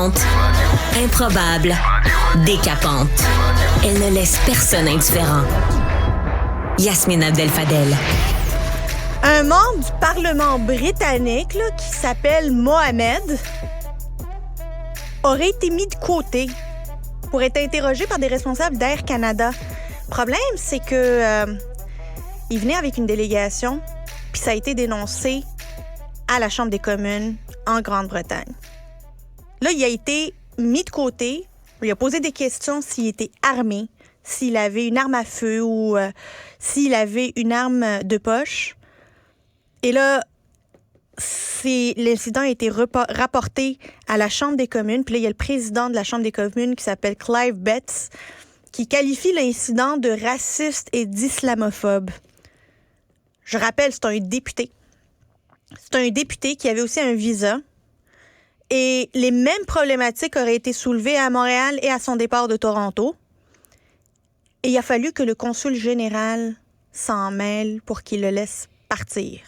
Émouvante, improbable, décapante. Elle ne laisse personne indifférent. Yasmine Abdel-Fadel. Un membre du Parlement britannique là, qui s'appelle Mohamed aurait été mis de côté pour être interrogé par des responsables d'Air Canada. Le problème, c'est que il venait avec une délégation, puis ça a été dénoncé à la Chambre des communes en Grande-Bretagne. Là, il a été mis de côté. On lui a posé des questions s'il était armé, s'il avait une arme à feu ou s'il avait une arme de poche. Et là, l'incident a été rapporté à la Chambre des communes. Puis là, il y a le président de la Chambre des communes qui s'appelle Clive Betts, qui qualifie l'incident de raciste et d'islamophobe. Je rappelle, c'est un député. C'est un député qui avait aussi un visa. Et les mêmes problématiques auraient été soulevées à Montréal et à son départ de Toronto. Et il a fallu que le consul général s'en mêle pour qu'il le laisse partir.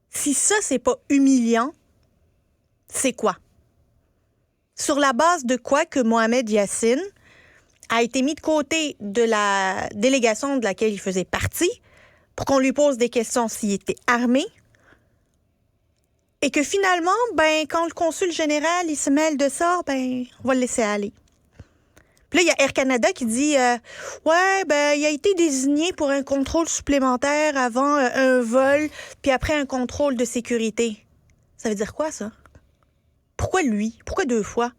Si ça, c'est pas humiliant, c'est quoi? Sur la base de quoi que Mohamed Yassine a été mis de côté de la délégation de laquelle il faisait partie pour qu'on lui pose des questions s'il était armé et que finalement, quand le consul général il se mêle de ça, on va le laisser aller. Puis là, il y a Air Canada qui dit il a été désigné pour un contrôle supplémentaire avant un vol, puis après un contrôle de sécurité. Ça veut dire quoi, ça? Pourquoi lui? Pourquoi 2 fois?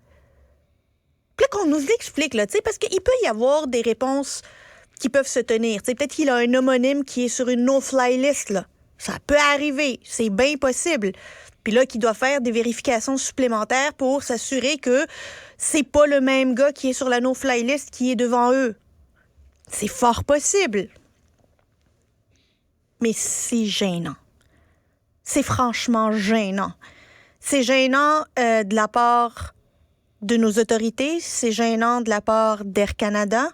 Puis là, qu'on nous explique, là, parce qu'il peut y avoir des réponses qui peuvent se tenir. Peut-être qu'il a un homonyme qui est sur une no-fly list, là. Ça peut arriver, c'est bien possible. Puis là, qu'il doit faire des vérifications supplémentaires pour s'assurer que c'est pas le même gars qui est sur la no-fly list qui est devant eux. C'est fort possible. Mais c'est gênant. C'est franchement gênant. C'est gênant de la part de nos autorités. C'est gênant de la part d'Air Canada.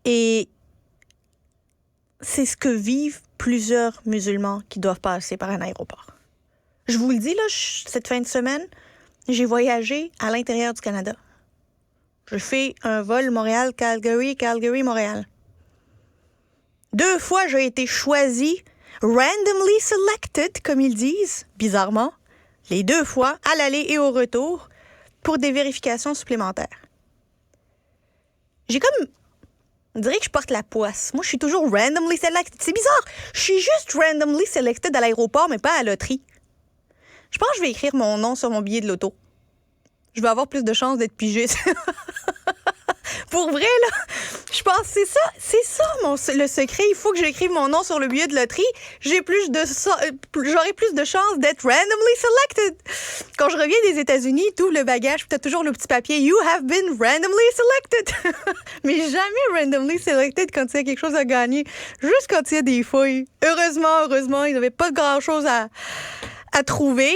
Et c'est ce que vivent plusieurs musulmans qui doivent passer par un aéroport. Je vous le dis, là, cette fin de semaine, j'ai voyagé à l'intérieur du Canada. Je fais un vol Montréal-Calgary, Calgary-Montréal. 2 fois, j'ai été choisie, randomly selected, comme ils disent, bizarrement, les 2 fois, à l'aller et au retour, pour des vérifications supplémentaires. On dirait que je porte la poisse. Moi, je suis toujours randomly selected. C'est bizarre. Je suis juste randomly selected à l'aéroport, mais pas à la loterie. Je pense que je vais écrire mon nom sur mon billet de loto. Je vais avoir plus de chances d'être pigée. Pour vrai, là, je pense que c'est ça le secret. Il faut que j'écrive mon nom sur le billet de loterie. J'aurai plus de chances d'être randomly selected. Quand je reviens des États-Unis, tout le bagage, t'as toujours le petit papier « You have been randomly selected ». Mais jamais randomly selected quand il y a quelque chose à gagner. Juste quand il y a des fouilles. Heureusement, ils n'avaient pas grand-chose à trouver.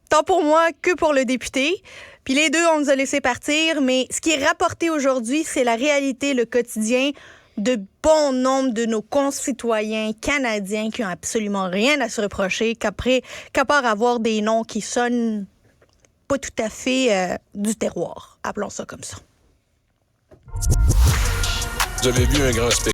Tant pour moi que pour le député. Puis les 2, on nous a laissé partir, mais ce qui est rapporté aujourd'hui, c'est la réalité, le quotidien de bon nombre de nos concitoyens canadiens qui ont absolument rien à se reprocher, qu'à part avoir des noms qui sonnent pas tout à fait du terroir. Appelons ça comme ça. Vous avez vu un grand spectacle.